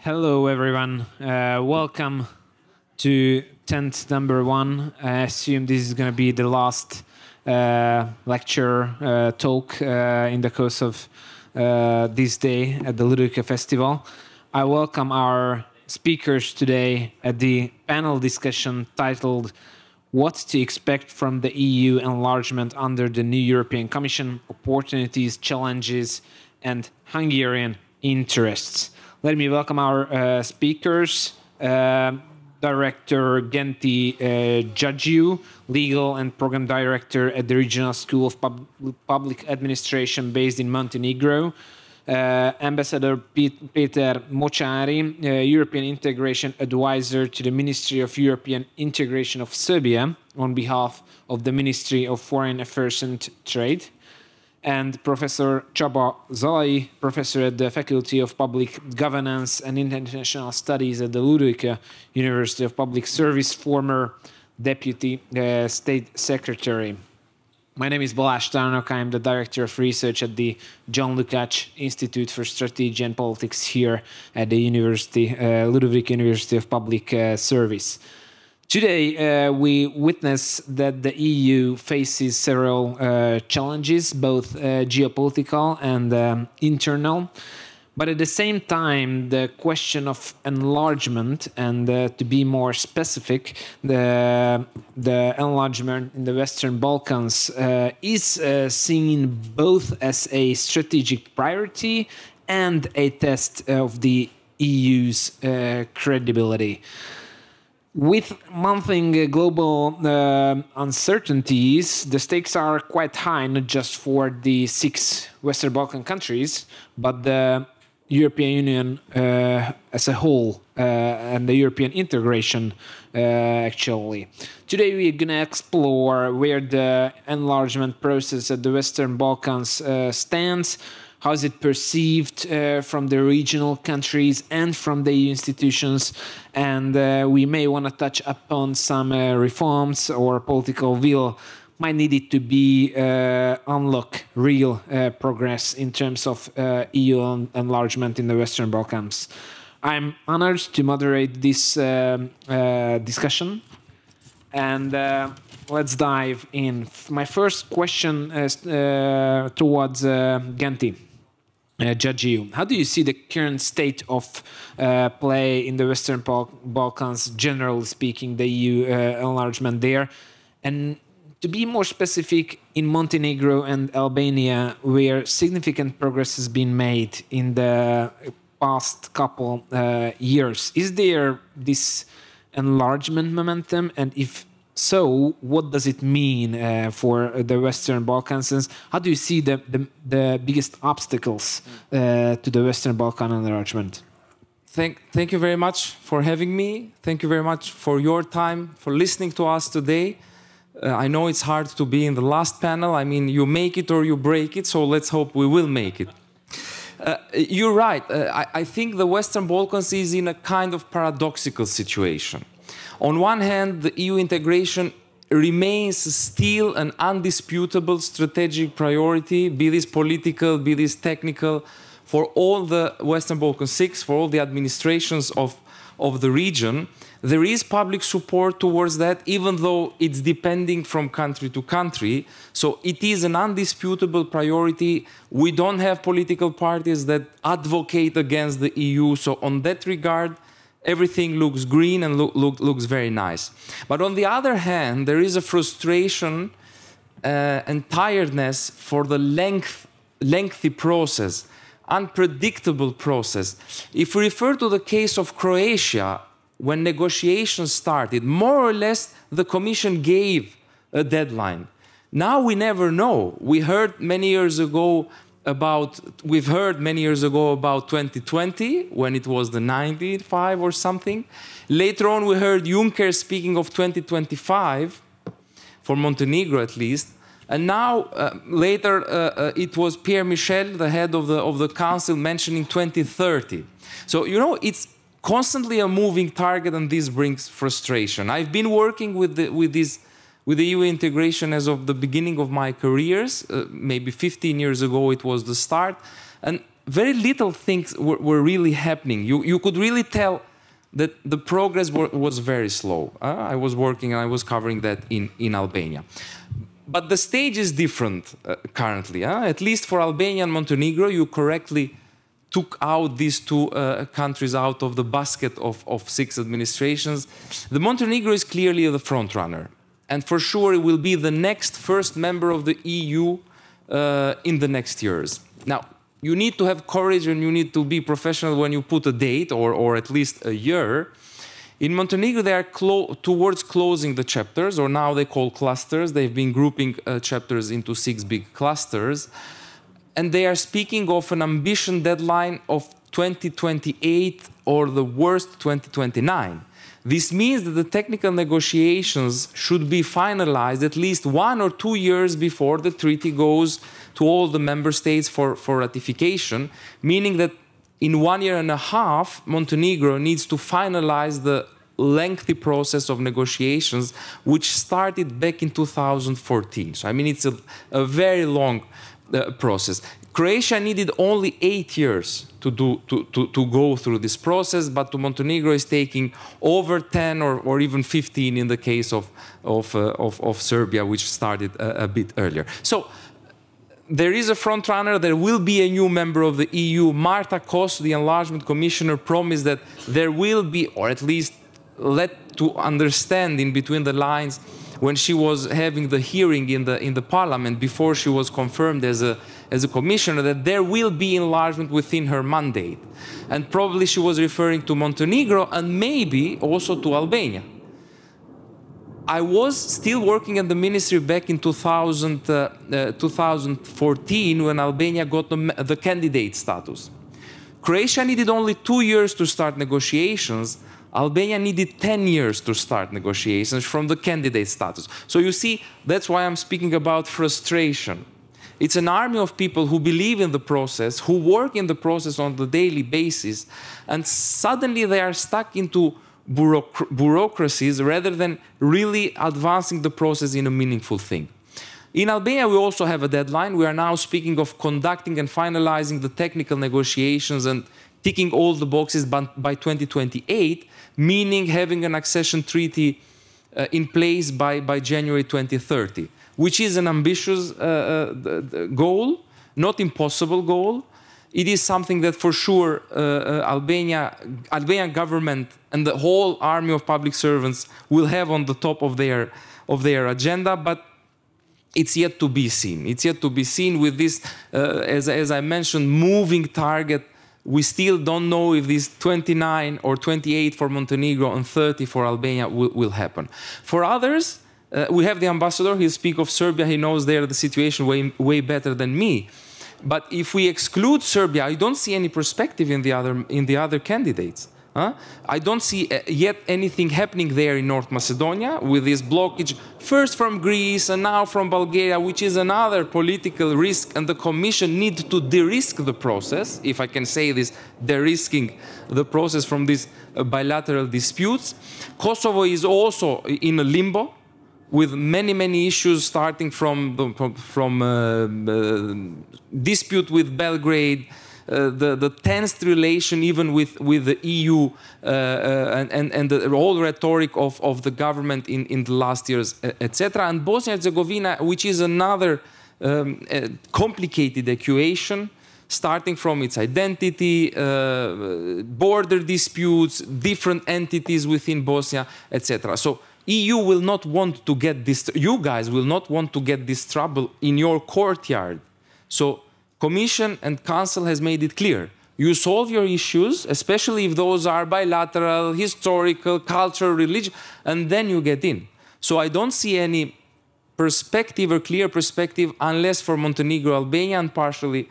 Hello, everyone. Welcome to tent number 1. I assume this is going to be the last lecture talk in the course of this day at the Ludovica Festival. I welcome our speakers today at the panel discussion titled "What to Expect from the EU Enlargement under the new European Commission: Opportunities, Challenges, and Hungarian Interests." Let me welcome our speakers. Director Genti Xhaxhiu, Legal and Program Director at the Regional School of Public Administration based in Montenegro. Ambassador Péter Mocsáry, European Integration Advisor to the Ministry of European Integration of Serbia on behalf of the Ministry of Foreign Affairs and Trade. And Professor Csaba Zalai, professor at the Faculty of Public Governance and International Studies at the Ludovica University of Public Service, former Deputy State Secretary. My name is Balázs Tárnok. I am the Director of Research at the John Lukács Institute for Strategy and Politics here at the Ludovica University of Public Service. Today, we witness that the EU faces several challenges, both geopolitical and internal. But at the same time, the question of enlargement, and to be more specific, the enlargement in the Western Balkans is seen both as a strategic priority and a test of the EU's credibility. With mounting global uncertainties, the stakes are quite high, not just for the 6 Western Balkan countries, but the European Union as a whole and the European integration, actually. Today we're going to explore where the enlargement process at the Western Balkans stands. How is it perceived from the regional countries and from the EU institutions? And we may want to touch upon some reforms or political will might need it to be unlock real progress in terms of EU enlargement in the Western Balkans. I'm honored to moderate this discussion. And let's dive in. My first question is towards Genti Xhaxhiu. How do you see the current state of play in the Western Balkans, generally speaking, the EU enlargement there? And to be more specific, in Montenegro and Albania, where significant progress has been made in the past couple years, is there this enlargement momentum? And if so, what does it mean for the Western Balkans? And how do you see the biggest obstacles to the Western Balkan enlargement? Thank you very much for having me. Thank you very much for your time, for listening to us today. I know it's hard to be in the last panel. I mean, you make it or you break it, so let's hope we will make it. You're right. I think the Western Balkans is in a kind of paradoxical situation. On one hand, the EU integration remains still an undisputable strategic priority, be this political, be this technical, for all the Western Balkan 6, for all the administrations of the region. There is public support towards that, even though it's depending from country to country. So it is an undisputable priority. We don't have political parties that advocate against the EU. So on that regard, everything looks green and looks very nice. But on the other hand, there is a frustration and tiredness for the lengthy process, unpredictable process. If we refer to the case of Croatia, when negotiations started, more or less the Commission gave a deadline. Now we never know. We've heard many years ago about 2020, when it was the 95 or something. Later on, we heard Juncker speaking of 2025, for Montenegro at least. And now, later, it was Pierre Michel, the head of the Council, mentioning 2030. So, you know, it's constantly a moving target, and this brings frustration. I've been working with the EU integration as of the beginning of my careers. Maybe 15 years ago it was the start. And very little things were really happening. You could really tell that the progress was very slow. I was working and I was covering that in Albania. But the stage is different currently. At least for Albania and Montenegro, you correctly took out these two countries out of the basket of 6 administrations. The Montenegro is clearly the front runner. And for sure, it will be the next first member of the EU in the next years. Now, you need to have courage and you need to be professional when you put a date or at least a year. In Montenegro, they are towards closing the chapters, or now they call clusters. They've been grouping chapters into 6 big clusters. And they are speaking of an ambition deadline of 2028 or the worst 2029. This means that the technical negotiations should be finalized at least 1 or 2 years before the treaty goes to all the member states for ratification, meaning that in 1.5 years, Montenegro needs to finalize the lengthy process of negotiations, which started back in 2014. So, I mean, it's a very long process. Croatia needed only 8 years to go through this process, but Montenegro is taking over 10 or even 15 in the case of Serbia, which started a bit earlier. So there is a front runner. There will be a new member of the EU. Marta Kos, the enlargement commissioner, promised that there will be, or at least let to understand in between the lines, when she was having the hearing in the parliament before she was confirmed as a commissioner, that there will be enlargement within her mandate. And probably she was referring to Montenegro and maybe also to Albania. I was still working at the ministry back in 2014 when Albania got the candidate status. Croatia needed only 2 years to start negotiations. Albania needed 10 years to start negotiations from the candidate status. So you see, that's why I'm speaking about frustration. It's an army of people who believe in the process, who work in the process on the daily basis, and suddenly they are stuck into bureaucracies rather than really advancing the process in a meaningful thing. In Albania, we also have a deadline. We are now speaking of conducting and finalizing the technical negotiations and ticking all the boxes by 2028, meaning having an accession treaty in place by January 2030, which is an ambitious goal, not impossible goal. It is something that for sure Albanian government and the whole army of public servants will have on the top of their agenda, but it's yet to be seen. It's yet to be seen with this, as I mentioned, moving target. We still don't know if this 29 or 28 for Montenegro and 30 for Albania will happen. For others, we have the ambassador. He'll speak of Serbia. He knows there the situation way better than me. But if we exclude Serbia, I don't see any perspective in the other candidates. I don't see yet anything happening there in North Macedonia with this blockage, first from Greece and now from Bulgaria, which is another political risk, and the Commission needs to de-risk the process, if I can say this, de-risking the process from these bilateral disputes. Kosovo is also in a limbo, with many issues starting from dispute with Belgrade, the tense relation even with the EU and the whole rhetoric of the government in the last years, etc. And Bosnia and Herzegovina, which is another complicated equation, starting from its identity, border disputes, different entities within Bosnia, etc. So EU will not want to get this, you guys will not want to get this trouble in your courtyard. So Commission and Council has made it clear. You solve your issues, especially if those are bilateral, historical, cultural, religious, and then you get in. So I don't see any perspective or clear perspective unless for Montenegro, Albania, and partially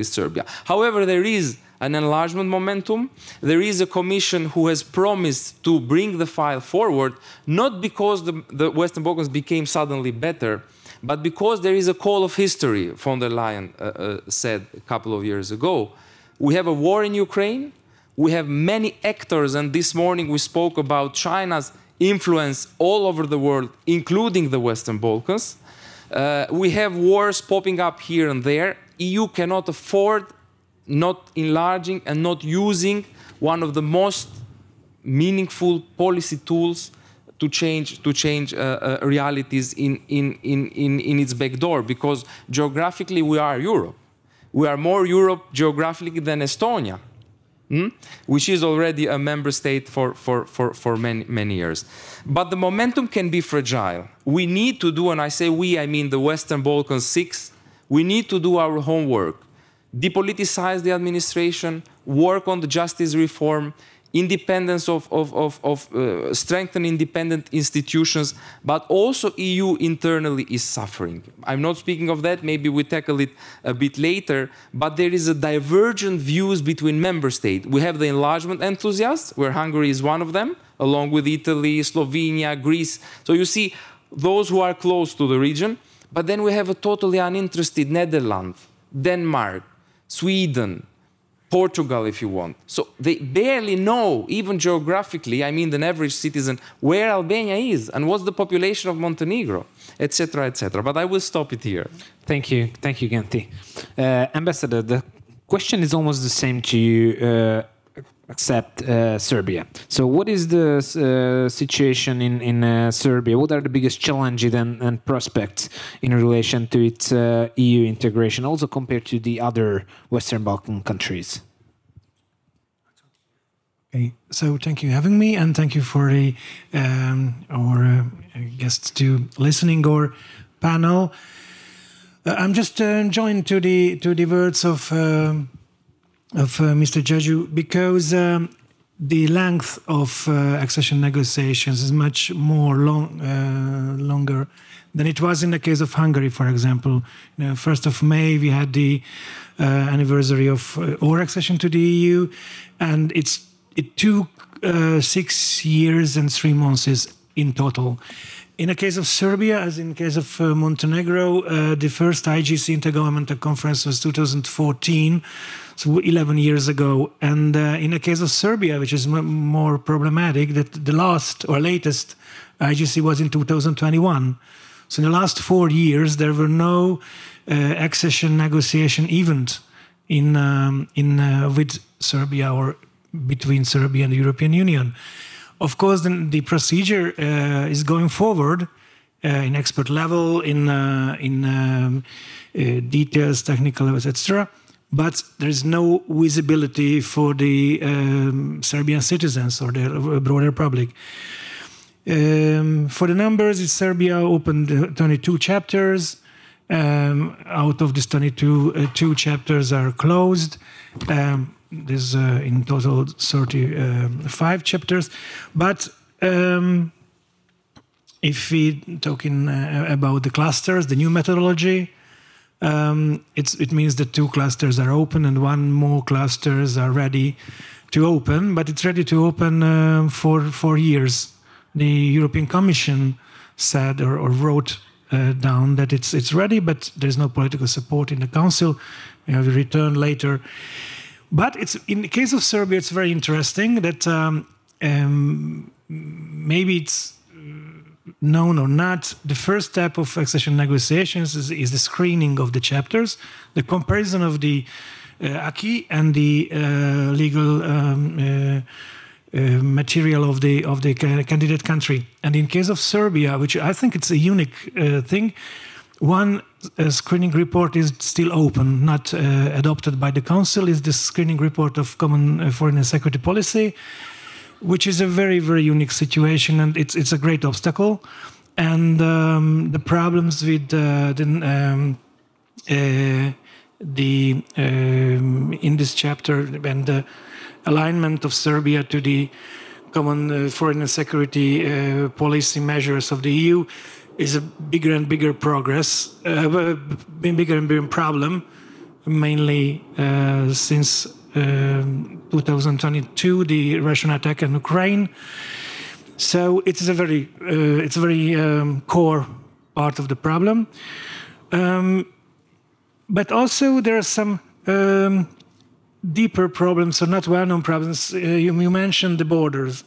Serbia. However, there is an enlargement momentum. There is a Commission who has promised to bring the file forward, not because the Western Balkans became suddenly better, but because there is a call of history, von der Leyen said a couple of years ago. We have a war in Ukraine. We have many actors, and this morning we spoke about China's influence all over the world, including the Western Balkans. We have wars popping up here and there. EU cannot afford not enlarging and not using one of the most meaningful policy tools to change realities in its back door, because geographically we are Europe. We are more Europe geographically than Estonia, which is already a member state for many years. But the momentum can be fragile. We need to do, and I say we, I mean the Western Balkans 6, we need to do our homework. Depoliticize the administration, work on the justice reform, independence strengthen independent institutions, but also EU internally is suffering. I'm not speaking of that, maybe we tackle it a bit later, but there is a divergent views between member states. We have the enlargement enthusiasts, where Hungary is one of them, along with Italy, Slovenia, Greece. So you see those who are close to the region, but then we have a totally uninterested Netherlands, Denmark, Sweden, Portugal, if you want. So they barely know, even geographically, I mean the average citizen, where Albania is and what's the population of Montenegro, etc., etc. But I will stop it here. Thank you, Genti. Ambassador, the question is almost the same to you, except Serbia. So what is the situation in Serbia? What are the biggest challenges and prospects in relation to its EU integration, also compared to the other Western Balkan countries? Okay, so thank you for having me, and thank you for the our guests to listening our panel. I'm just joined to the words of Mr. Xhaxhiu, because the length of accession negotiations is much more longer than it was in the case of Hungary, for example. 1st of May, we had the anniversary of our accession to the EU, and it took 6 years and 3 months in total. In the case of Serbia, as in the case of Montenegro, the first IGC Intergovernmental Conference was 2014, so 11 years ago. And in the case of Serbia, which is more problematic, that the last or latest IGC was in 2021. So in the last 4 years, there were no accession negotiation event with Serbia or between Serbia and the European Union. Of course, the procedure is going forward in expert level, in details, technical levels, etc. But there is no visibility for the Serbian citizens or the broader public. For the numbers, Serbia opened 22 chapters. Out of these 22, 2 chapters are closed. There's in total 35 chapters. But if we talking about the clusters, the new methodology, it means that 2 clusters are open and 1 more clusters are ready to open, but it's ready to open for 4 years. The European Commission said or wrote down that it's ready, but there's no political support in the Council. We have a return later. But in the case of Serbia, it's very interesting that maybe it's known or not, the first step of accession negotiations is the screening of the chapters, the comparison of the acquis and the legal material of the candidate country. And in case of Serbia, which I think it's a unique thing, one screening report is still open, not adopted by the Council, is the screening report of Common Foreign and Security Policy, which is a very, very unique situation, and it's a great obstacle. And the problems with in this chapter and the alignment of Serbia to the Common Foreign and Security Policy measures of the EU is a bigger and bigger progress, bigger and bigger problem, mainly since 2022, the Russian attack on Ukraine. So it's a very core part of the problem. But also there are some deeper problems, or not well-known problems. You mentioned the borders.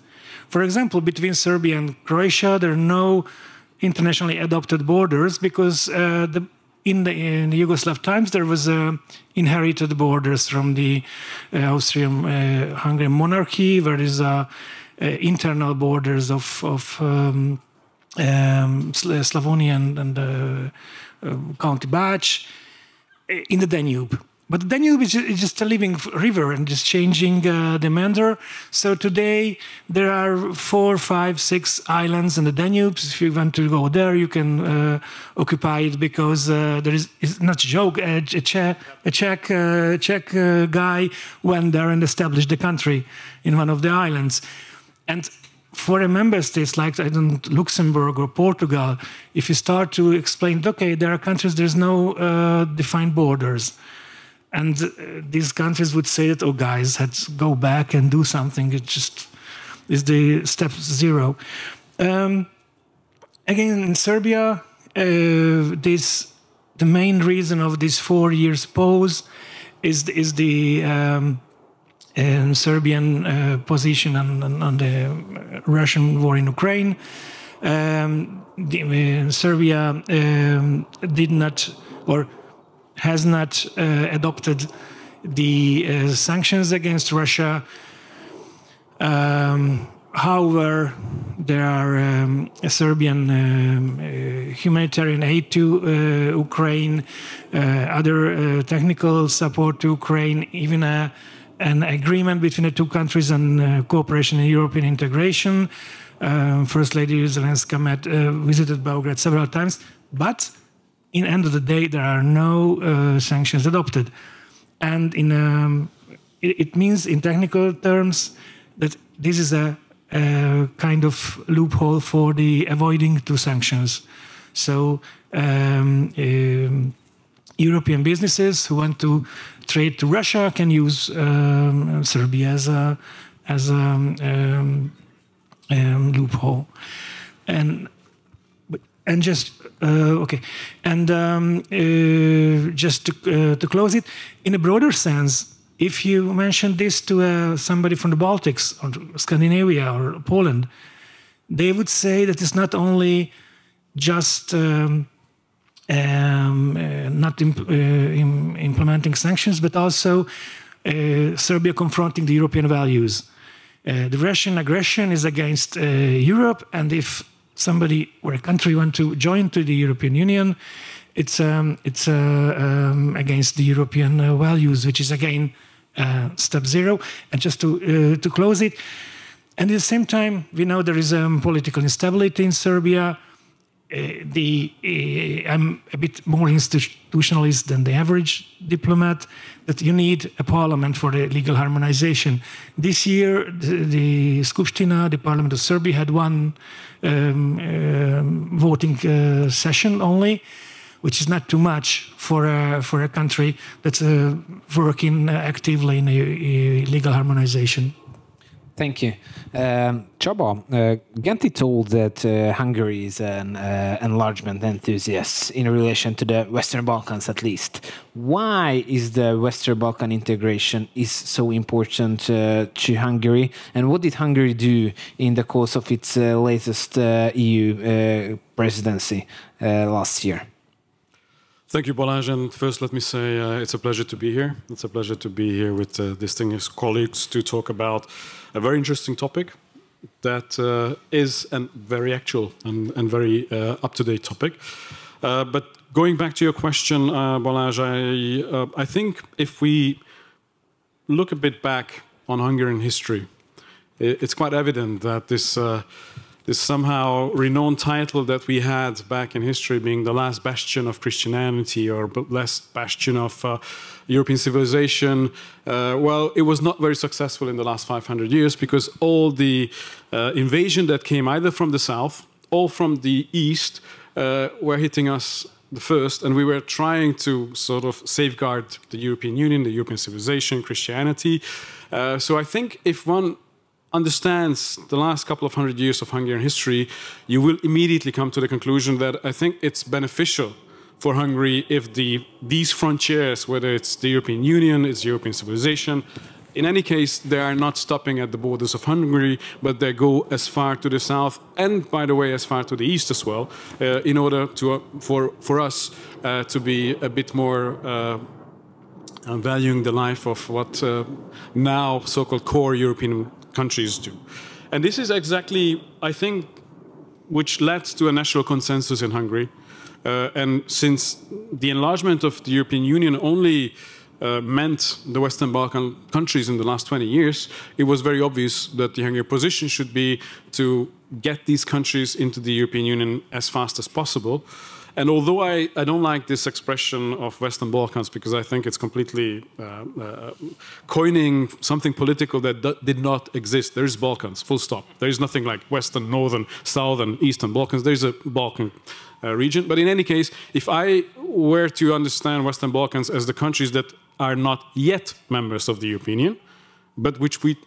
For example, between Serbia and Croatia, there are no internationally adopted borders because in the Yugoslav times, there was inherited borders from the Austrian-Hungarian monarchy, where there is internal borders of Slavonia and County Bach in the Danube. But the Danube is just a living river and just changing the meander. So today there are 4, 5, 6 islands in the Danube. If you want to go there, you can occupy it, because there is, it's not a joke, a Czech guy went there and established the country in one of the islands. And for a member states like Luxembourg or Portugal, if you start to explain, okay, there are countries, there's no defined borders. And these countries would say that, oh, guys, let's go back and do something. It just is the step 0. Again, in Serbia, the main reason of this 4 years pause is the Serbian position on the Russian war in Ukraine. Serbia did not, or has not adopted the sanctions against Russia. However, there are Serbian humanitarian aid to Ukraine, other technical support to Ukraine, even an agreement between the two countries on cooperation in European integration. First Lady Zelenska visited Belgrade several times, but in the end of the day, there are no sanctions adopted. And it means, in technical terms, that this is a kind of loophole for the avoiding two sanctions. So European businesses who want to trade to Russia can use Serbia as a loophole. And just okay, and just to close it, in a broader sense, if you mention this to somebody from the Baltics or Scandinavia or Poland, they would say that it's not only just not implementing sanctions, but also Serbia confronting the European values. The Russian aggression is against Europe, and if somebody or a country want to join to the European Union, it's against the European values, which is again step 0. And just to close it, and at the same time, we know there is political instability in Serbia. I'm a bit more institutionalist than the average diplomat, that you need a parliament for the legal harmonization. This year, the Skupština, the Parliament of Serbia, had one voting session only, which is not too much for a country that's working actively in legal harmonization. Thank you. Csaba, Genti told that Hungary is an enlargement enthusiast in relation to the Western Balkans, at least. Why is the Western Balkan integration is so important to Hungary? And what did Hungary do in the course of its latest EU presidency last year? Thank you, Balázs. And first, let me say it's a pleasure to be here. It's a pleasure to be here with distinguished colleagues to talk about a very interesting topic that is a very actual and very up-to-date topic. But going back to your question, Balázs, I think if we look a bit back on Hungarian history, it's quite evident that this somehow renowned title that we had back in history, being the last bastion of Christianity or last bastion of European civilization, well, it was not very successful in the last 500 years, because all the invasion that came either from the south or from the east were hitting us the first, and we were trying to sort of safeguard the European Union, the European civilization, Christianity. So I think if one understands the last couple of 100 years of Hungarian history, you will immediately come to the conclusion that I think it's beneficial for Hungary if these frontiers, whether it's the European Union, it's European civilization, in any case, they are not stopping at the borders of Hungary, but they go as far to the south and, by the way, as far to the east as well, in order to, for us to be a bit more valuing the life of what now so-called core European countries do. And this is exactly, I think, which led to a national consensus in Hungary. And since the enlargement of the European Union only meant the Western Balkan countries in the last 20 years, it was very obvious that the Hungarian position should be to get these countries into the European Union as fast as possible. And although I don't like this expression of Western Balkans, because I think it's completely coining something political that did not exist. There is Balkans, full stop. There is nothing like Western, Northern, Southern, Eastern Balkans. There is a Balkan region. But in any case, if I were to understand Western Balkans as the countries that are not yet members of the European Union, but which we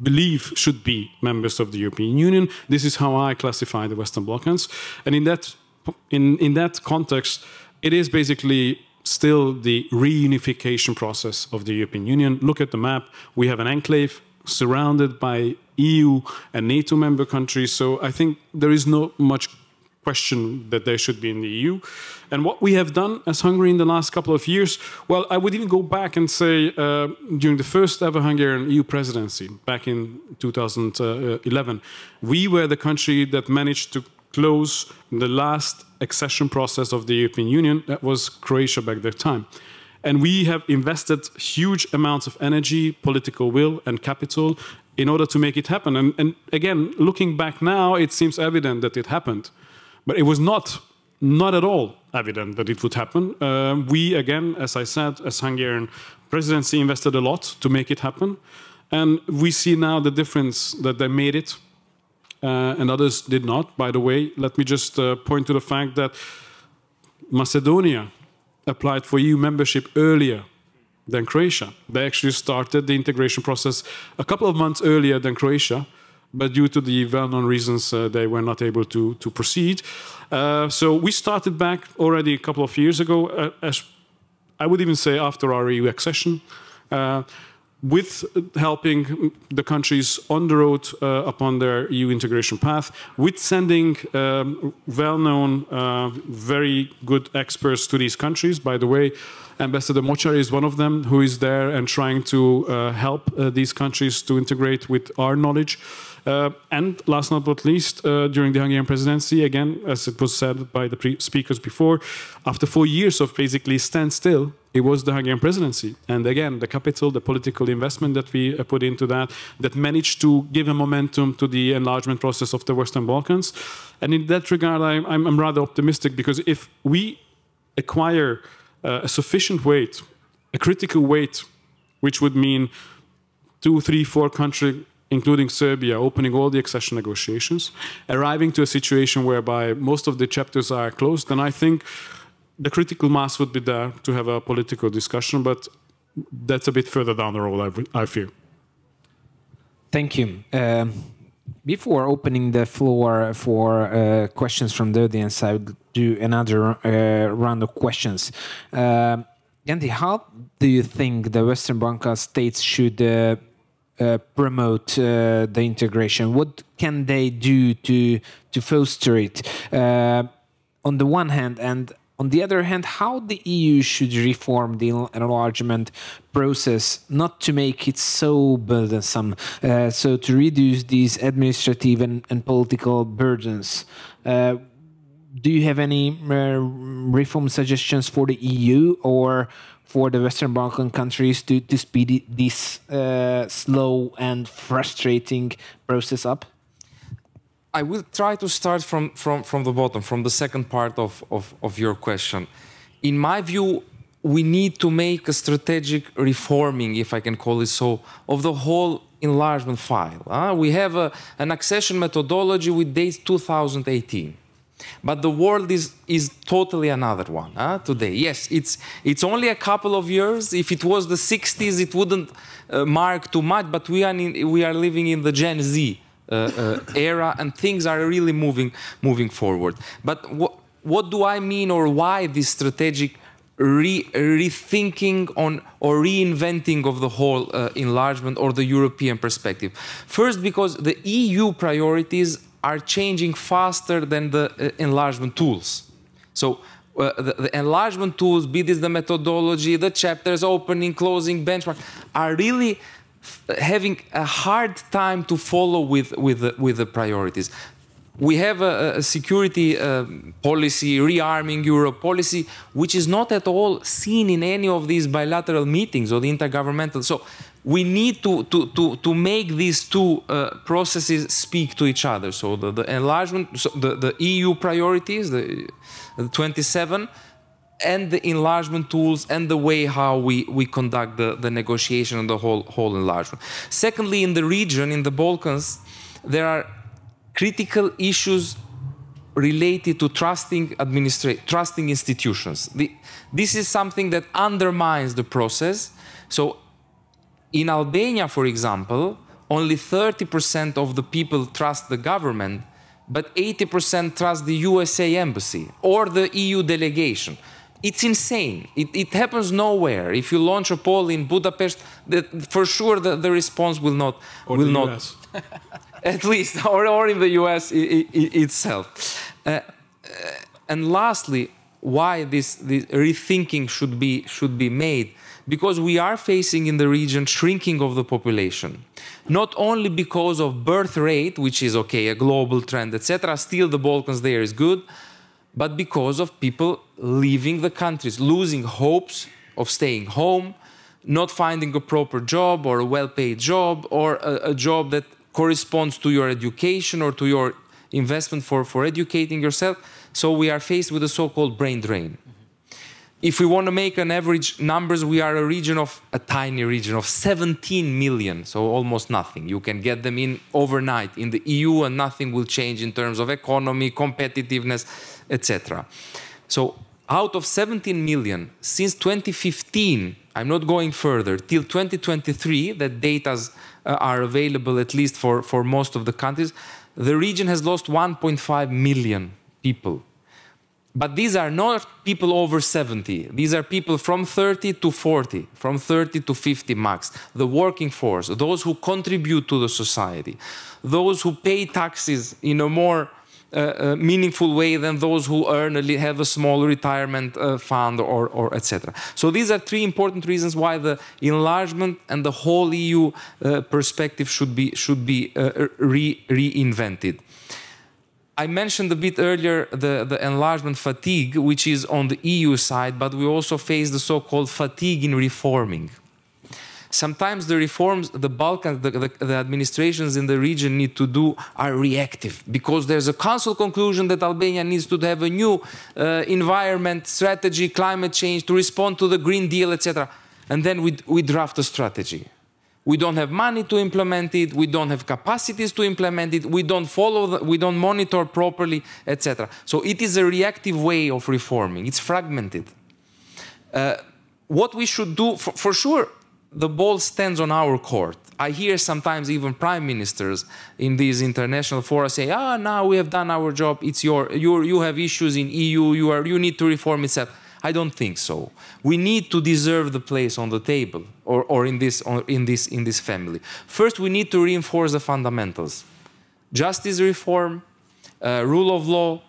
believe should be members of the European Union, this is how I classify the Western Balkans. And in that context, it is basically still the reunification process of the European Union. Look at the map. We have an enclave surrounded by EU and NATO member countries. So I think there is not much question that they should be in the EU. And what we have done as Hungary in the last couple of years, well, I would even go back and say during the first ever Hungarian EU presidency back in 2011, we were the country that managed to close the last accession process of the European Union. That was Croatia back that time. And we have invested huge amounts of energy, political will and capital in order to make it happen. And again, looking back now, it seems evident that it happened. But it was not at all evident that it would happen. We, again, as I said, as Hungarian presidency, invested a lot to make it happen. And we see now the difference that they made it. And others did not. By the way, let me just point to the fact that Macedonia applied for EU membership earlier than Croatia. They actually started the integration process a couple of months earlier than Croatia, but due to the well-known reasons, they were not able to proceed. So we started back already a couple of years ago, as I would even say after our EU accession, with helping the countries on the road upon their EU integration path, with sending well-known, very good experts to these countries. By the way, Ambassador Mocsáry is one of them who is there and trying to help these countries to integrate with our knowledge. And last but not least, during the Hungarian presidency, again, as it was said by the speakers before, after 4 years of basically standstill, it was the Hungarian presidency. And again, the capital, the political investment that we put into that managed to give a momentum to the enlargement process of the Western Balkans. And in that regard, I'm rather optimistic, because if we acquire a sufficient weight, a critical weight, which would mean 2, 3, 4 countries, including Serbia, opening all the accession negotiations, arriving to a situation whereby most of the chapters are closed, then I think the critical mass would be there to have a political discussion, but that's a bit further down the road, I fear. Thank you. Before opening the floor for questions from the audience, I would do another round of questions. Genti, how do you think the Western Balkan states should promote the integration? What can they do to foster it? On the one hand, and on the other hand, how the EU should reform the enlargement process, not to make it so burdensome, so to reduce these administrative and political burdens. Do you have any reform suggestions for the EU or for the Western Balkan countries to speed this slow and frustrating process up? I will try to start from the bottom, from the second part of your question. In my view, we need to make a strategic reforming, if I can call it so, of the whole enlargement file. We have an accession methodology with dates 2018. But the world is totally another one today. Yes, it's only a couple of years. If it was the 60s, it wouldn't mark too much, but we are living in the Gen Z era, and things are really moving forward. But what do I mean, or why this strategic rethinking on or reinventing of the whole enlargement or the European perspective. First, because the EU priorities are changing faster than the enlargement tools. So the enlargement tools, be this the methodology, the chapters, opening, closing, benchmark, are really having a hard time to follow with the priorities. We have a security policy, rearming Europe policy, which is not at all seen in any of these bilateral meetings or the intergovernmental. So we need to make these two processes speak to each other. So the enlargement, so the EU priorities, the 27, and the enlargement tools and the way how we conduct the negotiation and the whole enlargement. Secondly, in the region, in the Balkans, there are critical issues related to trusting institutions. This is something that undermines the process. So in Albania, for example, only 30% of the people trust the government, but 80% trust the USA embassy or the EU delegation. It's insane. It happens nowhere. If you launch a poll in Budapest, for sure the response will not. Or will the not. US. At least, or in the US itself. And lastly, why this rethinking should be made? Because we are facing in the region shrinking of the population. Not only because of birth rate, which is okay, a global trend, etc. Still the Balkans there is good, but because of people leaving the countries, losing hopes of staying home, not finding a proper job or a well-paid job or a job that corresponds to your education or to your investment for educating yourself. So we are faced with a so-called brain drain. If we want to make an average numbers, we are a tiny region of 17 million, so almost nothing. You can get them in overnight in the EU and nothing will change in terms of economy, competitiveness, etc. So out of 17 million, since 2015, I'm not going further, till 2023, that data are available at least for most of the countries, the region has lost 1.5 million people. But these are not people over 70. These are people from 30 to 40, from 30 to 50 max. The working force, those who contribute to the society, those who pay taxes in a more meaningful way than those who have a small retirement fund or etc. So these are three important reasons why the enlargement and the whole EU perspective should be reinvented. I mentioned a bit earlier the enlargement fatigue, which is on the EU side, but we also face the so-called fatigue in reforming. Sometimes the reforms the Balkans, the administrations in the region need to do are reactive, because there's a council conclusion that Albania needs to have a new environment strategy, climate change, to respond to the Green Deal, etc. And then we draft a strategy. We don't have money to implement it, we don't have capacities to implement it, we don't we don't monitor properly, etc. So it is a reactive way of reforming, it's fragmented. What we should do, for sure, the ball stands on our court. I hear sometimes even prime ministers in these international fora say, now we have done our job, it's you have issues in EU, you need to reform itself. I don't think so. We need to deserve the place on the table or in this family. First, we need to reinforce the fundamentals. Justice reform, rule of law,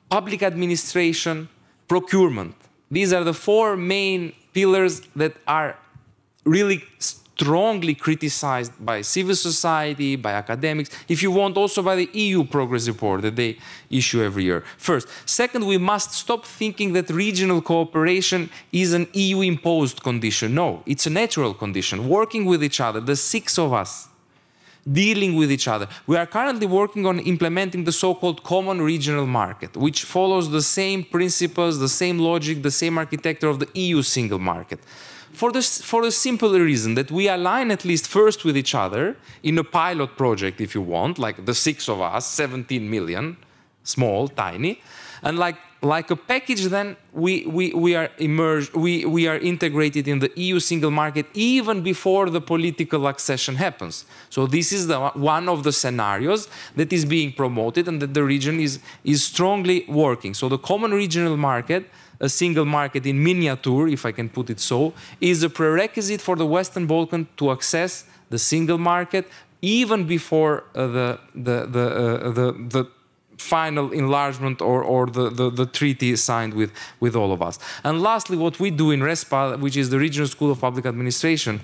public administration, procurement. These are the four main pillars that are really strongly criticized by civil society, by academics, if you want, also by the EU progress report that they issue every year. First. Second, we must stop thinking that regional cooperation is an EU-imposed condition. No, it's a natural condition. Working with each other, the six of us, dealing with each other. We are currently working on implementing the so-called common regional market, which follows the same principles, the same logic, the same architecture of the EU single market. For the simple reason that we align at least first with each other in a pilot project, if you want, like the six of us, 17 million, small, tiny, and like a package, then we are immersed, we are integrated in the EU single market even before the political accession happens. So this is one of the scenarios that is being promoted and that the region is strongly working. So the common regional market a single market in miniature, if I can put it so, is a prerequisite for the Western Balkans to access the single market even before the final enlargement or the treaty signed with all of us. And lastly, what we do in RESPA, which is the Regional School of Public Administration,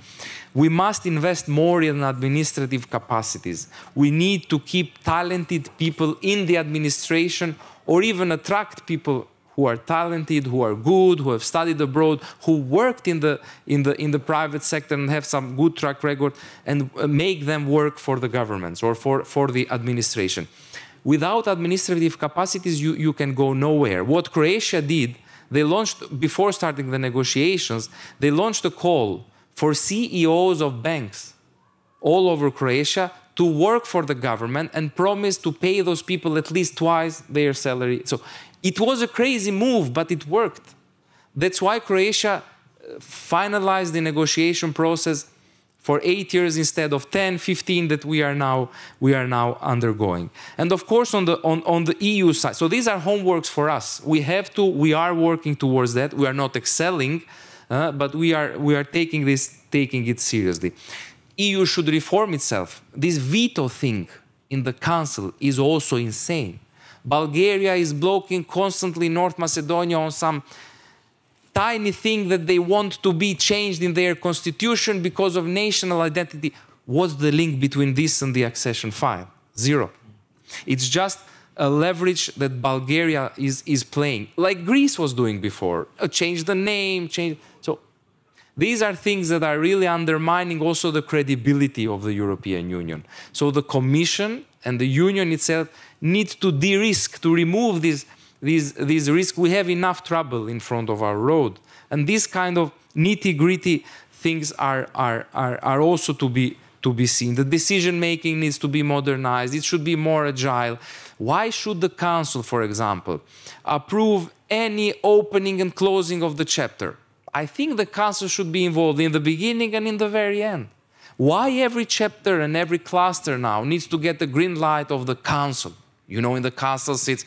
we must invest more in administrative capacities. We need to keep talented people in the administration, or even attract people who are talented, who are good, who have studied abroad, who worked in the private sector and have some good track record, and make them work for the governments or for the administration. Without administrative capacities, you can go nowhere. What Croatia did, they launched, before starting the negotiations, they launched a call for CEOs of banks all over Croatia to work for the government and promise to pay those people at least twice their salary. So it was a crazy move, but it worked. That's why Croatia finalized the negotiation process for 8 years instead of 10, 15 that we are now undergoing. And of course on the EU side, so these are homeworks for us. We are working towards that. We are not excelling, but we are taking it seriously. EU should reform itself. This veto thing in the Council is also insane. Bulgaria is blocking constantly North Macedonia on some tiny thing that they want to be changed in their constitution because of national identity. What's the link between this and the accession file? Zero. It's just a leverage that Bulgaria is playing, like Greece was doing before. Change the name, change. So these are things that are really undermining also the credibility of the European Union. So the Commission and the Union itself need to de-risk, to remove these risks. We have enough trouble in front of our road. And these kind of nitty-gritty things are also to be seen. The decision-making needs to be modernized. It should be more agile. Why should the Council, for example, approve any opening and closing of the chapter? I think the Council should be involved in the beginning and in the very end. Why every chapter and every cluster now needs to get the green light of the Council? You know, in the Council sits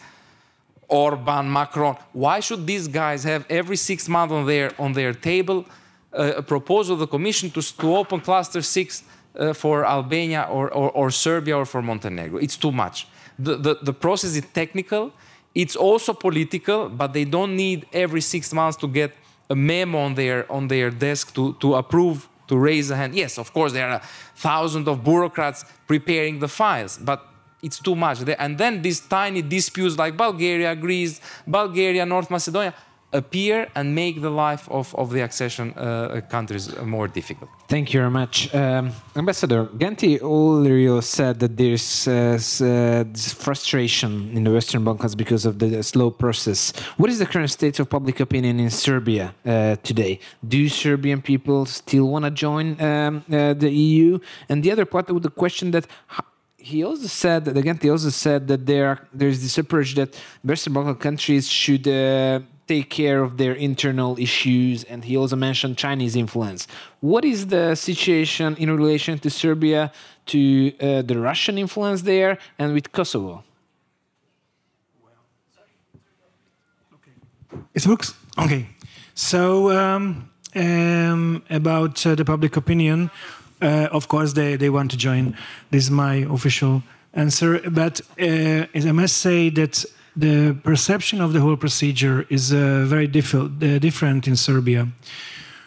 Orban, Macron. Why should these guys have every 6 months on their table a proposal of the Commission to open cluster 6 for Albania or Serbia or for Montenegro? It's too much. The process is technical. It's also political, but they don't need every 6 months to get a memo on their desk to approve, to raise a hand. Yes, of course, there are thousands of bureaucrats preparing the files, but it's too much. And then these tiny disputes like Bulgaria, Greece, Bulgaria, North Macedonia appear and make the life of the accession countries more difficult. Thank you very much. Ambassador, Genti earlier said that there's this frustration in the Western Balkans because of the slow process. What is the current state of public opinion in Serbia today? Do Serbian people still want to join the EU? And the other part of the question that he also said that, Genti also said that there's this approach that Western Balkan countries should take care of their internal issues, and he also mentioned Chinese influence. What is the situation in relation to Serbia, to the Russian influence there, and with Kosovo? It works? Okay. So, about the public opinion, of course, they want to join. This is my official answer. But I must say that the perception of the whole procedure is very different in Serbia.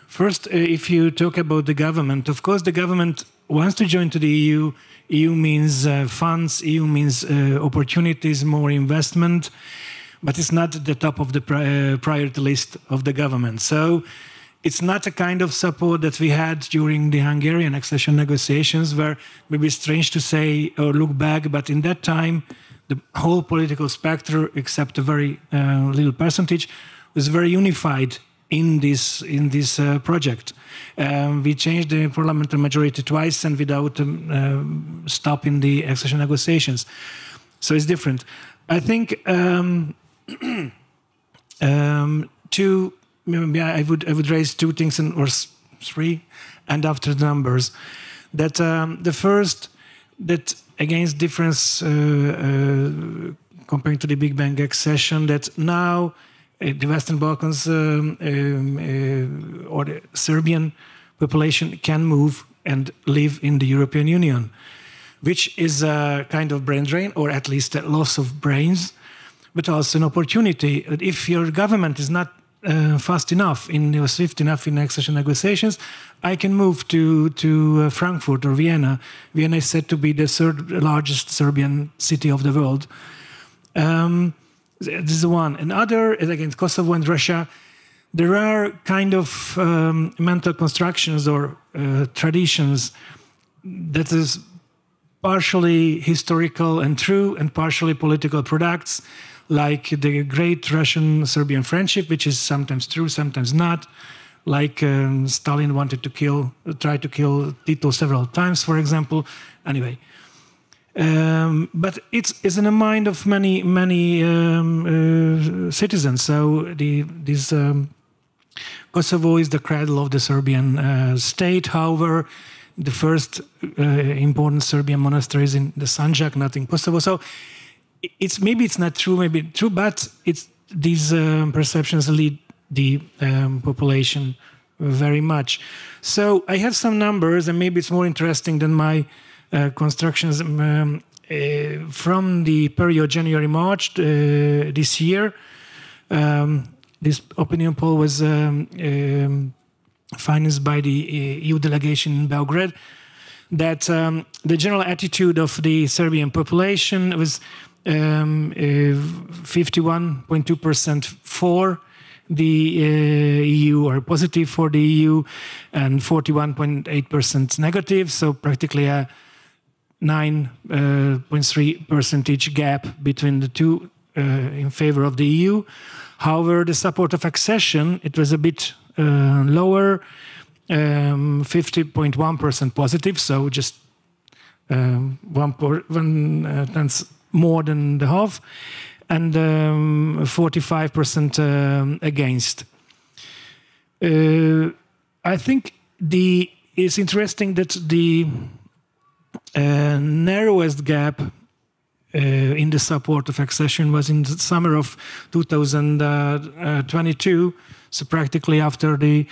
First, if you talk about the government, of course, the government wants to join to the EU. EU means funds, EU means opportunities, more investment, but it's not at the top of the priority list of the government. So it's not a kind of support that we had during the Hungarian accession negotiations, where maybe it's strange to say or look back, but in that time, the whole political spectrum, except a very little percentage, was very unified in this project. We changed the parliamentary majority twice and without stopping the accession negotiations. So it's different. I think maybe I would raise two things or three, and after the numbers. That the first, that against difference comparing to the Big Bang accession, that now the Western Balkans or the Serbian population can move and live in the European Union, which is a kind of brain drain, or at least a loss of brains, but also an opportunity. If your government is not fast enough, swift enough in accession negotiations, I can move to Frankfurt or Vienna. Vienna is said to be the third largest Serbian city of the world. This is one. Another is against Kosovo and Russia. There are kind of mental constructions or traditions that is partially historical and true and partially political products, like the great Russian-Serbian friendship, which is sometimes true, sometimes not. Like Stalin wanted to try to kill Tito several times, for example. Anyway, but it's in the mind of many citizens. So Kosovo is the cradle of the Serbian state. However, the first important Serbian monastery is in the Sanjak, not in Kosovo. So maybe it's not true, maybe true, but these perceptions lead the population very much. So I have some numbers, and maybe it's more interesting than my constructions from the period January-March this year. This opinion poll was financed by the EU delegation in Belgrade. That the general attitude of the Serbian population was 51.2% for the EU, or positive for the EU, and 41.8% negative, so practically a 9.3 percentage gap between the two in favor of the EU. However, the support of accession, it was a bit lower, 50.1% positive, so just 1/10 more than the half, and 45% against. I think it's interesting that the narrowest gap in the support of accession was in the summer of 2022, so practically after the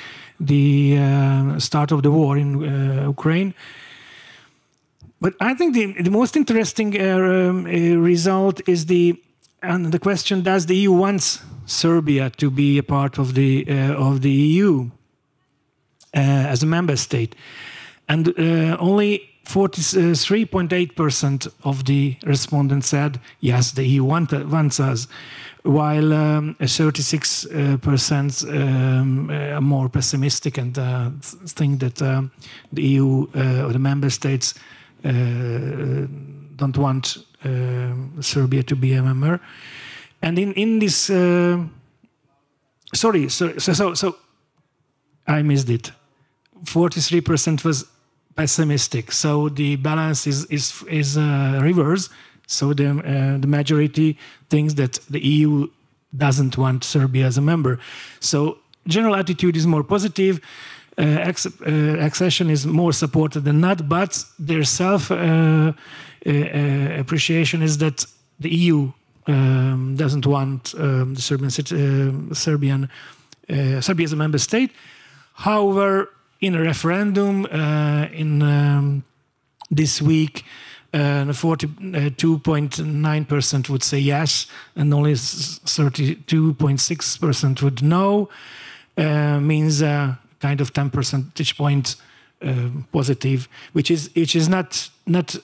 start of the war in Ukraine. But I think the most interesting result is the question: does the EU want Serbia to be a part of the EU as a member state? And only 43.8% of the respondents said yes, the EU wants us, while 36% are more pessimistic and think that the EU or the member states don't want Serbia to be a member. And in this, so I missed it. 43% was pessimistic. So the balance is reverse. So the majority thinks that the EU doesn't want Serbia as a member. So general attitude is more positive. Accession is more supported than not, but their self appreciation is that the EU doesn't want Serbia as a member state. However, in a referendum in this week, 42.9% would say yes, and only 32.6% would no. Means kind of 10 percentage points positive, which is not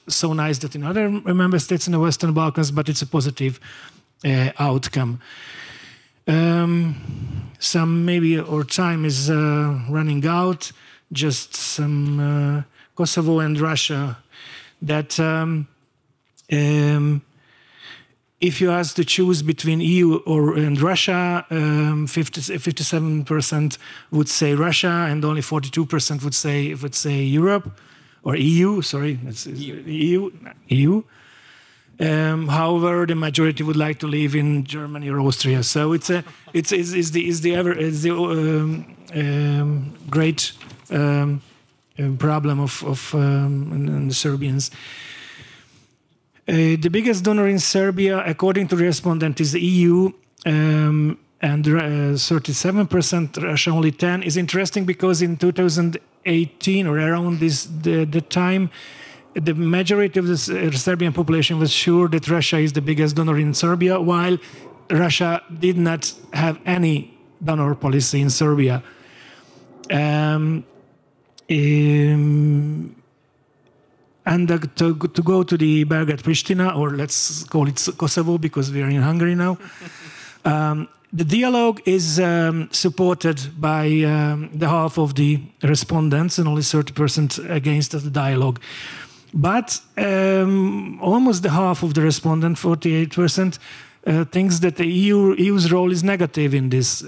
so nice that in other member states in the Western Balkans, but it's a positive outcome. Maybe our time is running out. Just some Kosovo and Russia. That if you ask to choose between EU and Russia, 57% would say Russia, and only 42% would say Europe or EU. Sorry, it's EU. However, the majority would like to live in Germany or Austria. So it's the great problem of the Serbians. The biggest donor in Serbia, according to the respondent, is the EU. and 37%, Russia only 10%, is interesting because in 2018 or around the time, the majority of the Serbian population was sure that Russia is the biggest donor in Serbia, while Russia did not have any donor policy in Serbia. And to go to the Belgrade-Pristina, or let's call it Kosovo because we are in Hungary now, the dialogue is supported by the half of the respondents and only 30% against the dialogue. But almost the half of the respondents, 48%, thinks that the EU's role is negative in this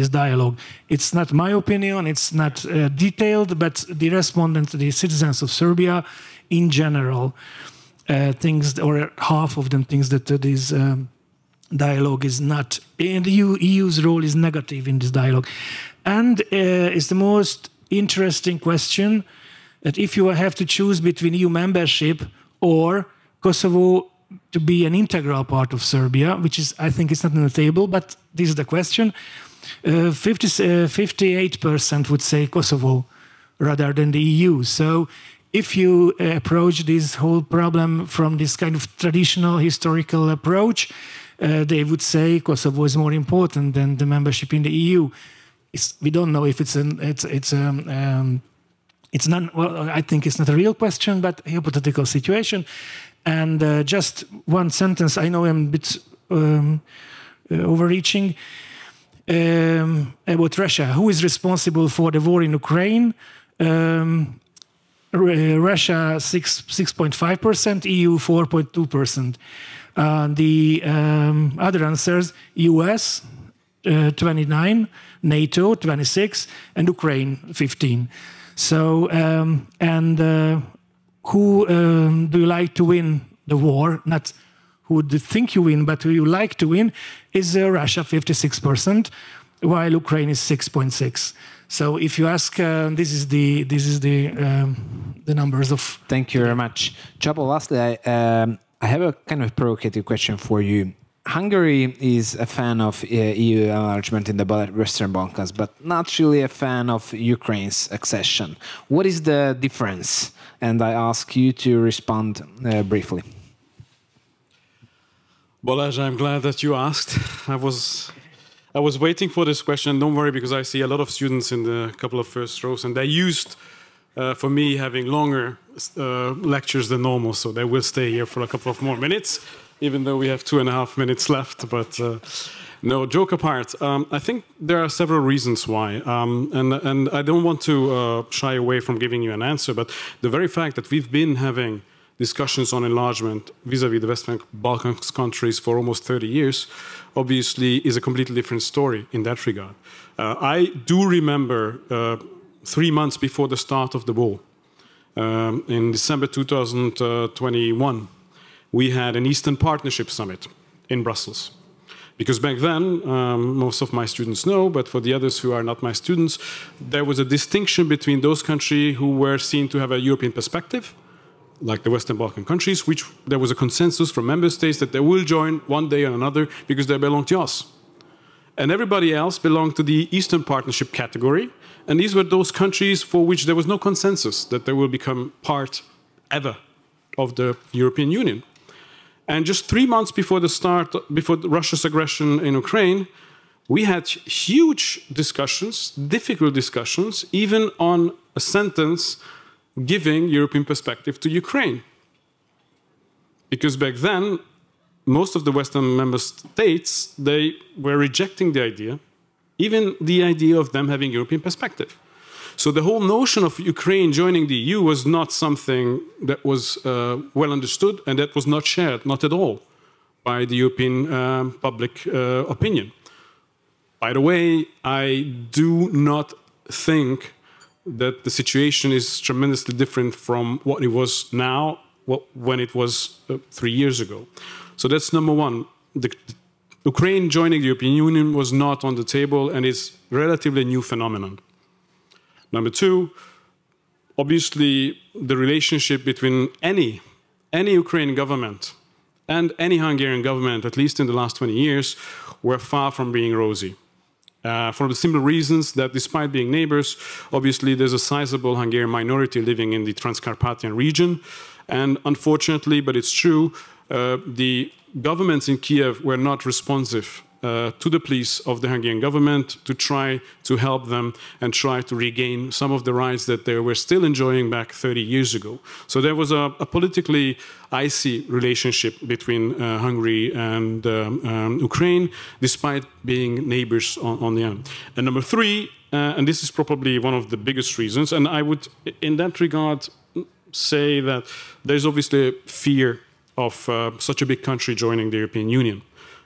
dialogue. It's not my opinion, it's not detailed, but the respondents, the citizens of Serbia in general, thinks, or half of them thinks that this dialogue is not, and the EU's role is negative in this dialogue. And it's the most interesting question that if you have to choose between EU membership or Kosovo to be an integral part of Serbia, which is, I think it's not on the table, but this is the question, 58% would say Kosovo rather than the EU. So if you approach this whole problem from this kind of traditional historical approach, they would say Kosovo is more important than the membership in the EU. We don't know if it's not. Well, I think it's not a real question, but a hypothetical situation. And just one sentence. I know I'm a bit overreaching about Russia. Who is responsible for the war in Ukraine? Russia 6.5%, EU 4.2%. The other answers: US 29, NATO 26, and Ukraine 15. So who do you like to win the war? Not who do you think you win, but who you like to win is Russia 56%, while Ukraine is 6.6%. So if you ask, this is the numbers of. Thank you very much, Csaba. Lastly, I have a kind of provocative question for you. Hungary is a fan of EU enlargement in the Western Balkans, but not really a fan of Ukraine's accession. What is the difference? And I ask you to respond briefly. Balázs, I'm glad that you asked. I was waiting for this question. Don't worry, because I see a lot of students in the couple of first rows, and they're used for me having longer lectures than normal, so they will stay here for a couple of more minutes, even though we have 2.5 minutes left. But no, joke apart, I think there are several reasons why, and I don't want to shy away from giving you an answer, but the very fact that we've been having discussions on enlargement vis-à-vis the Western Balkans countries for almost 30 years, obviously is a completely different story in that regard. I do remember 3 months before the start of the war, in December 2021, we had an Eastern Partnership Summit in Brussels. Because back then, most of my students know, but for the others who are not my students, there was a distinction between those countries who were seen to have a European perspective, like the Western Balkan countries, which there was a consensus from member states that they will join one day or another because they belong to us. And everybody else belonged to the Eastern Partnership category, and these were those countries for which there was no consensus that they will become part ever of the European Union. And just 3 months before before Russia's aggression in Ukraine, we had huge discussions, difficult discussions, even on a sentence giving European perspective to Ukraine. Because back then, most of the Western member states, they were rejecting the idea, even the idea of them having European perspective. So the whole notion of Ukraine joining the EU was not something that was well understood, and that was not shared, not at all, by the European public opinion. By the way, I do not think that the situation is tremendously different from what it was now, when it was 3 years ago. So that's number one. Ukraine joining the European Union was not on the table, and it's relatively new phenomenon. Number two, obviously the relationship between any Ukrainian government and any Hungarian government, at least in the last 20 years, were far from being rosy. For the simple reasons that despite being neighbors, obviously there's a sizable Hungarian minority living in the Transcarpathian region. And unfortunately, but it's true, the governments in Kiev were not responsive to the pleas of the Hungarian government to try to help them and try to regain some of the rights that they were still enjoying back 30 years ago. So there was a politically icy relationship between Hungary and Ukraine, despite being neighbors on the end. And number three, and this is probably one of the biggest reasons, and I would, in that regard, say that there's obviously a fear of such a big country joining the European Union.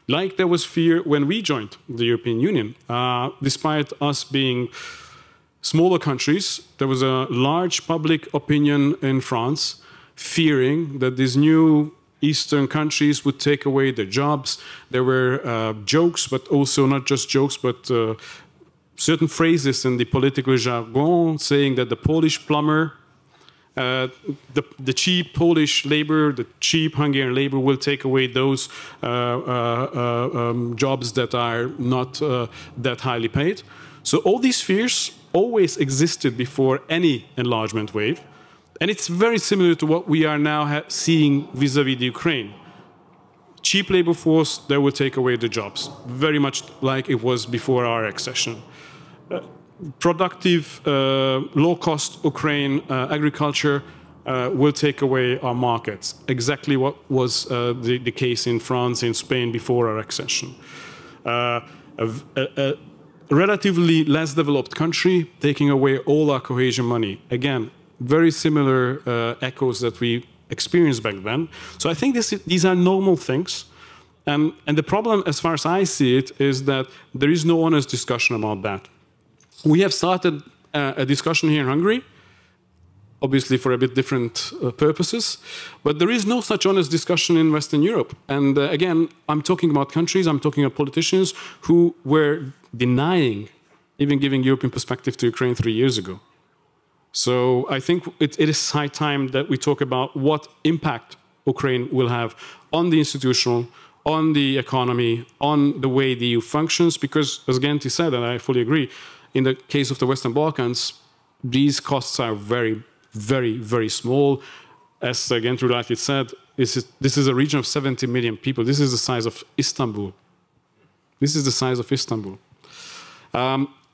Like there was fear when we joined the European Union. Despite us being smaller countries, there was a large public opinion in France fearing that these new Eastern countries would take away their jobs. There were jokes, but also not just jokes, but certain phrases in the political jargon saying that the Polish plumber, the cheap Polish labor, the cheap Hungarian labor will take away those jobs that are not that highly paid. So all these fears always existed before any enlargement wave. And it's very similar to what we are now seeing vis-à-vis the Ukraine. Cheap labor force, they will take away the jobs, very much like it was before our accession. Productive, low-cost Ukraine agriculture will take away our markets. Exactly what was the case in France, in Spain before our accession. A relatively less developed country taking away all our cohesion money. Again, very similar echoes that we experienced back then. So I think these are normal things. And the problem, as far as I see it, is that there is no honest discussion about that. We have started a discussion here in Hungary, obviously for a bit different purposes, but there is no such honest discussion in Western Europe. And again, I'm talking about countries, I'm talking about politicians who were denying even giving European perspective to Ukraine 3 years ago. So I think it is high time that we talk about what impact Ukraine will have on the institutional, on the economy, on the way the EU functions, because as Genti said, and I fully agree, in the case of the Western Balkans, these costs are very, very, very small. As Genti rightly said, this is a region of 70 million people. This is the size of Istanbul. This is the size of Istanbul.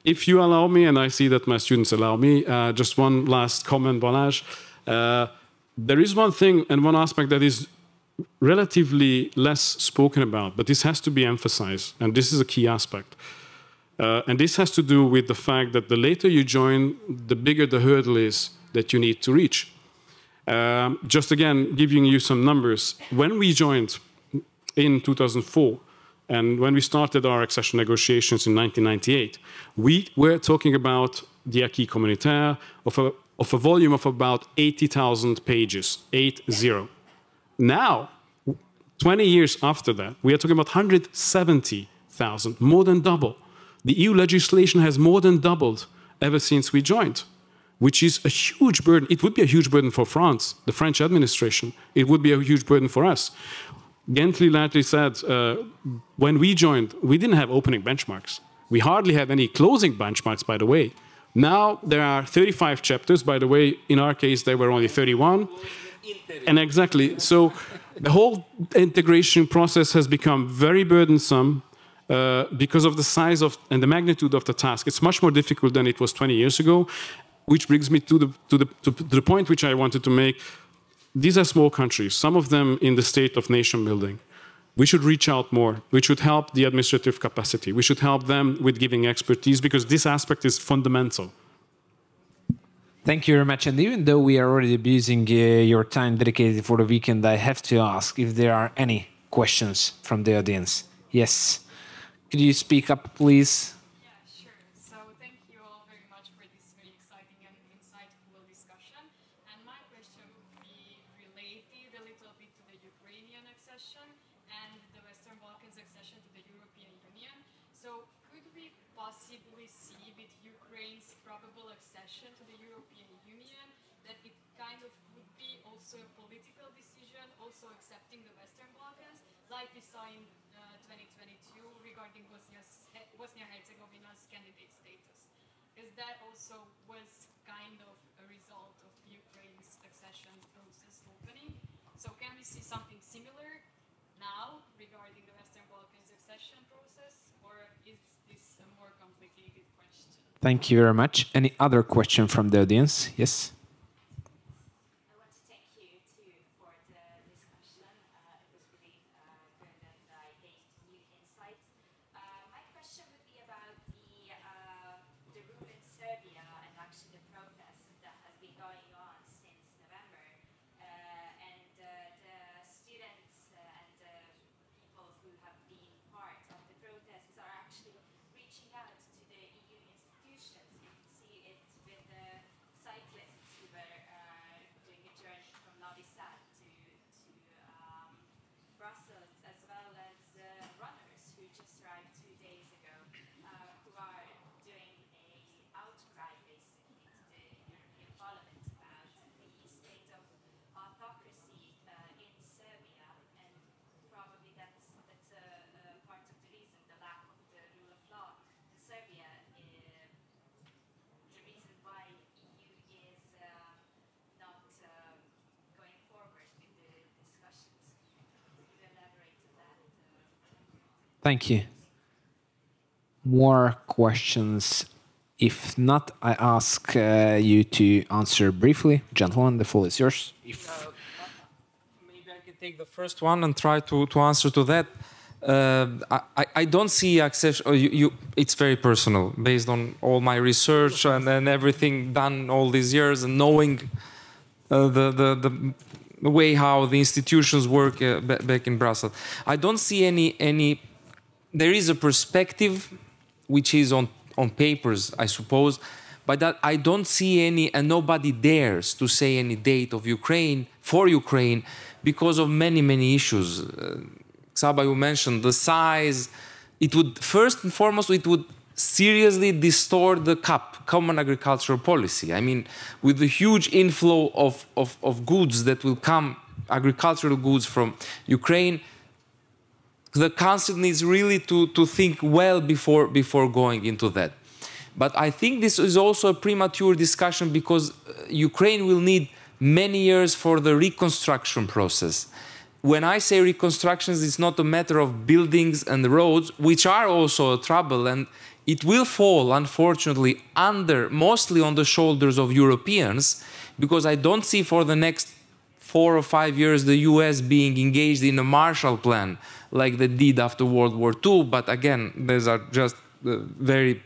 If you allow me, and I see that my students allow me, just one last comment, Balázs. There is one thing and one aspect that is relatively less spoken about, but this has to be emphasized, and this is a key aspect. And this has to do with the fact that the later you join, the bigger the hurdle is that you need to reach. Just again, giving you some numbers. When we joined in 2004, and when we started our accession negotiations in 1998, we were talking about the acquis communautaire of a volume of about 80,000 pages, 80. Now, 20 years after that, we are talking about 170,000, more than double. The EU legislation has more than doubled ever since we joined, which is a huge burden. It would be a huge burden for France, the French administration. It would be a huge burden for us. Genti Xhaxhiu said, when we joined, we didn't have opening benchmarks. We hardly had any closing benchmarks, by the way. Now there are 35 chapters. By the way, in our case, there were only 31. And exactly. So the whole integration process has become very burdensome because of the size of and the magnitude of the task. It's much more difficult than it was 20 years ago, which brings me to the point which I wanted to make. These are small countries, some of them in the state of nation building. We should reach out more. We should help the administrative capacity. We should help them with giving expertise, because this aspect is fundamental. Thank you very much. And even though we are already abusing your time dedicated for the weekend, I have to ask if there are any questions from the audience. Yes. Could you speak up, please? Yeah, sure. So thank you all very much for this very exciting and insightful discussion. And my question would be related a little bit to the Ukrainian accession and the Western Balkans accession to the European Union. So could we possibly see with Ukraine's probable accession to the European Union that it kind of would be also a political decision, also accepting the Western Balkans, like we saw in 2022 regarding Bosnia-Herzegovina's candidate status. Because that also was kind of a result of Ukraine's accession process opening. So can we see something similar now regarding the Western Balkans accession process, or is this a more complicated question? Thank you very much. Any other question from the audience? Yes? I want to thank you too for the discussion. It was really good and I gained new insights. My question would be about the rule in Serbia and actually the protest that has been going on since November. And the students and the people who have been part of the protests are actually reaching out to the EU institutions. You can see it with the cyclists who were doing a journey from Novi Sad to Brussels, as well as runners who just arrived 2 days ago, who are doing a outcry basically to the European Parliament about the state of autocracy in Serbia, and probably that's a part of the reason, the lack of the rule of law in Serbia. The reason why EU is not going forward with the discussions. Could you elaborate on that? Thank you. More questions? If not, I ask you to answer briefly. Gentlemen, the floor is yours. Maybe I can take the first one and try to answer to that. I don't see accession. It's very personal, based on all my research and then everything done all these years, and knowing the way how the institutions work back in Brussels. I don't see any. There is a perspective, which is on papers, I suppose, but that I don't see any, and nobody dares to say any date of Ukraine for Ukraine because of many issues. Csaba, you mentioned the size. It would, first and foremost, it would seriously distort the CAP, Common Agricultural Policy. I mean, with the huge inflow of goods that will come, agricultural goods from Ukraine, the Council needs really to think well before going into that. But I think this is also a premature discussion because Ukraine will need many years for the reconstruction process. When I say reconstructions, it's not a matter of buildings and roads, which are also a trouble, and it will fall, unfortunately, mostly on the shoulders of Europeans, because I don't see for the next 4 or 5 years the US being engaged in a Marshall Plan like they did after World War II. But again, these are just very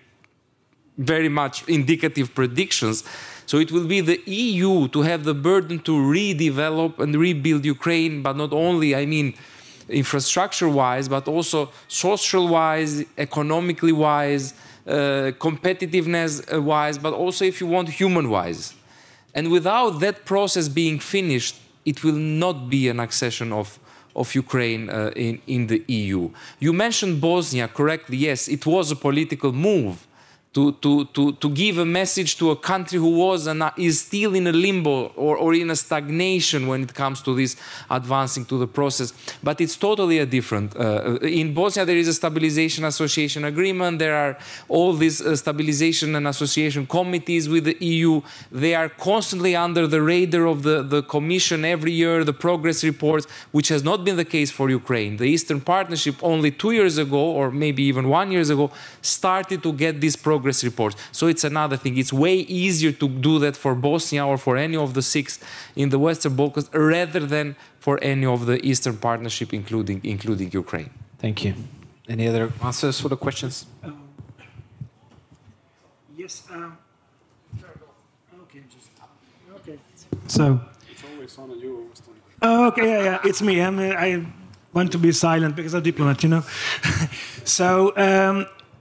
much indicative predictions. So it will be the EU to have the burden to redevelop and rebuild Ukraine, but not only, I mean, infrastructure-wise, but also social-wise, economically-wise, competitiveness-wise, but also, if you want, human-wise. And without that process being finished, it will not be an accession of Ukraine in the EU. You mentioned Bosnia correctly. Yes, it was a political move to give a message to a country who was and is still in a limbo or in a stagnation when it comes to this advancing to the process. But it's totally a different. In Bosnia, there is a stabilization association agreement. There are all these stabilization and association committees with the EU. They are constantly under the radar of the Commission every year, the progress reports, which has not been the case for Ukraine. The Eastern Partnership only 2 years ago, or maybe even 1 year ago, started to get this progress reports. So it's another thing. It's way easier to do that for Bosnia or for any of the 6 in the Western Balkans rather than for any of the Eastern Partnership, including Ukraine. Thank you. Any other answers for the questions? Yes. Okay. So. It's always on you. Okay, yeah, it's me. I want to be silent because I'm a diplomat, you know. So.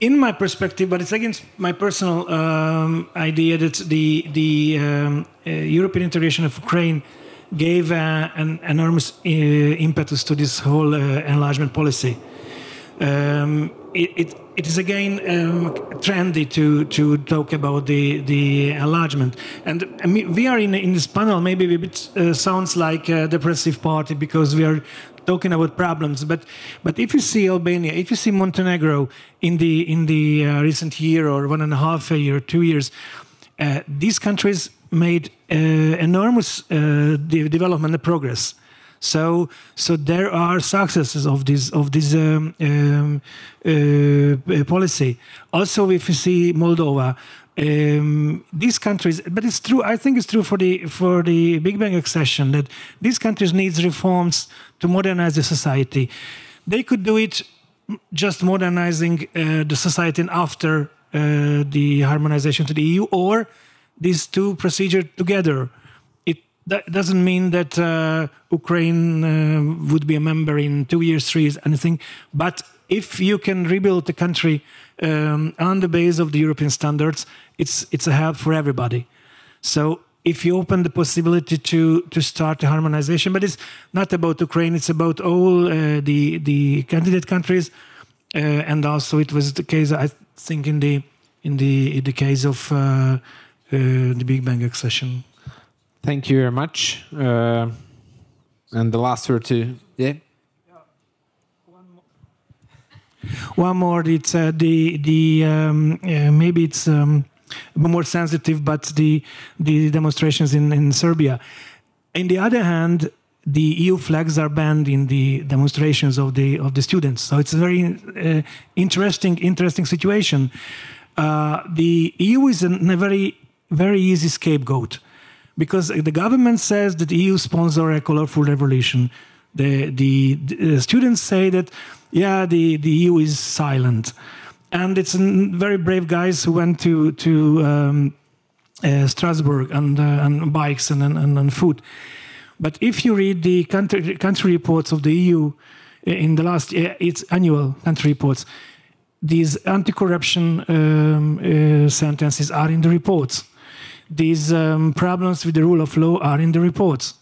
In my perspective, but it's against my personal idea that the European integration of Ukraine gave an enormous impetus to this whole enlargement policy. it is again trendy to talk about the enlargement, and I mean, we are in this panel. Maybe a bit sounds like a depressive party because we are talking about problems. But if you see Albania, if you see Montenegro in the recent year or 1.5 year, 2 years, these countries made enormous development and progress. So there are successes of this policy. Also, if you see Moldova, these countries, but it's true. I think it's true for the Big Bang accession that these countries needs reforms to modernize the society. They could do it just modernizing the society and after the harmonization to the EU, or these two procedures together. That doesn't mean that Ukraine would be a member in 2 years, 3 years, anything. But if you can rebuild the country on the base of the European standards, it's a help for everybody. So if you open the possibility to start a harmonization, but it's not about Ukraine, it's about all the candidate countries, and also it was the case, I think, in the case of the Big Bang accession. Thank you very much. And the last word to One more. It's maybe it's more sensitive, but the demonstrations in Serbia. On the other hand, the EU flags are banned in the demonstrations of the students. So it's a very interesting situation. The EU is a very easy scapegoat, because the government says that the EU sponsor a colorful revolution. The students say that, yeah, the EU is silent. And it's very brave guys who went to Strasbourg on bikes and on foot. But if you read the country reports of the EU in the last year, its annual country reports, these anti-corruption sentences are in the reports. These problems with the rule of law are in the reports.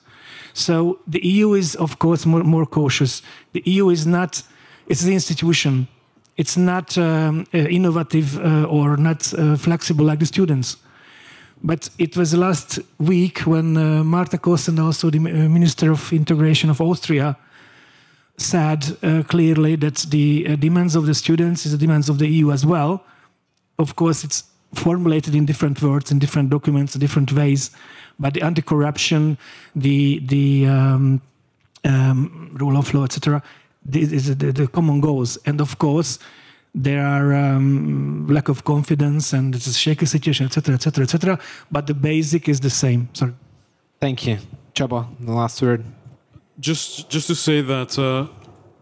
So the EU is, of course, more cautious. The EU is not, it's an institution. It's not innovative or not flexible like the students. But it was last week when Marta Koss and also the Minister of Integration of Austria said clearly that the demands of the students is the demands of the EU as well. Of course, it's formulated in different words, in different documents, different ways. But the anti-corruption, the rule of law, etc., the common goals. And of course, there are lack of confidence and it's a shaky situation, etc., etc., etc. But the basic is the same. Sorry. Thank you. Csaba, the last word. Just to say that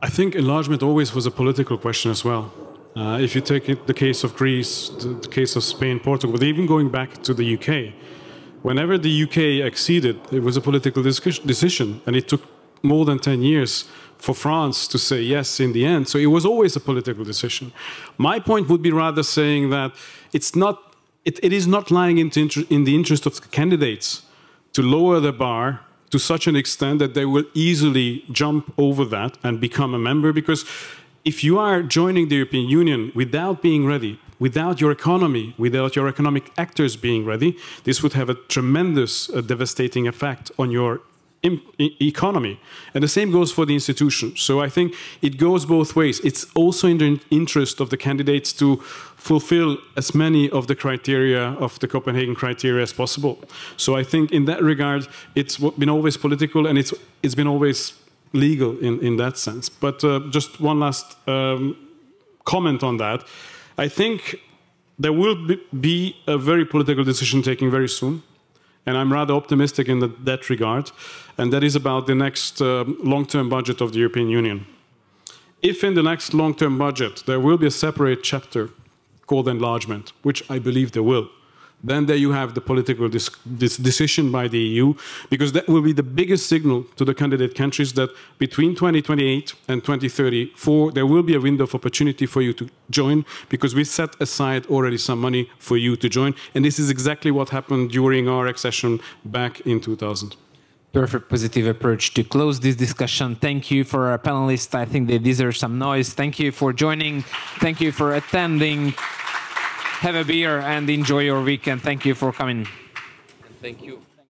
I think enlargement always was a political question as well. If you take the case of Greece, the case of Spain, Portugal, but even going back to the UK, whenever the UK acceded, it was a political decision, and it took more than 10 years for France to say yes in the end. So it was always a political decision. My point would be rather saying that it is not lying in the interest of the candidates to lower the bar to such an extent that they will easily jump over that and become a member, because if you are joining the European Union without being ready, without your economy, without your economic actors being ready, this would have a tremendous devastating effect on your economy. And the same goes for the institutions. So I think it goes both ways. It's also in the interest of the candidates to fulfill as many of the criteria of the Copenhagen criteria as possible. So I think in that regard, it's been always political, and it's been always legal in that sense. But just one last comment on that. I think there will be a very political decision taking very soon, and I'm rather optimistic in that regard, and that is about the next long-term budget of the European Union. If in the next long-term budget there will be a separate chapter called enlargement, which I believe there will, then there you have the political decision by the EU, because that will be the biggest signal to the candidate countries that between 2028 and 2034, there will be a window of opportunity for you to join, because we set aside already some money for you to join. And this is exactly what happened during our accession back in 2000. perfect positive approach to close this discussion. Thank you for our panelists. I think they deserve some noise. Thank you for joining. Thank you for attending. Have a beer and enjoy your weekend. Thank you for coming. Thank you.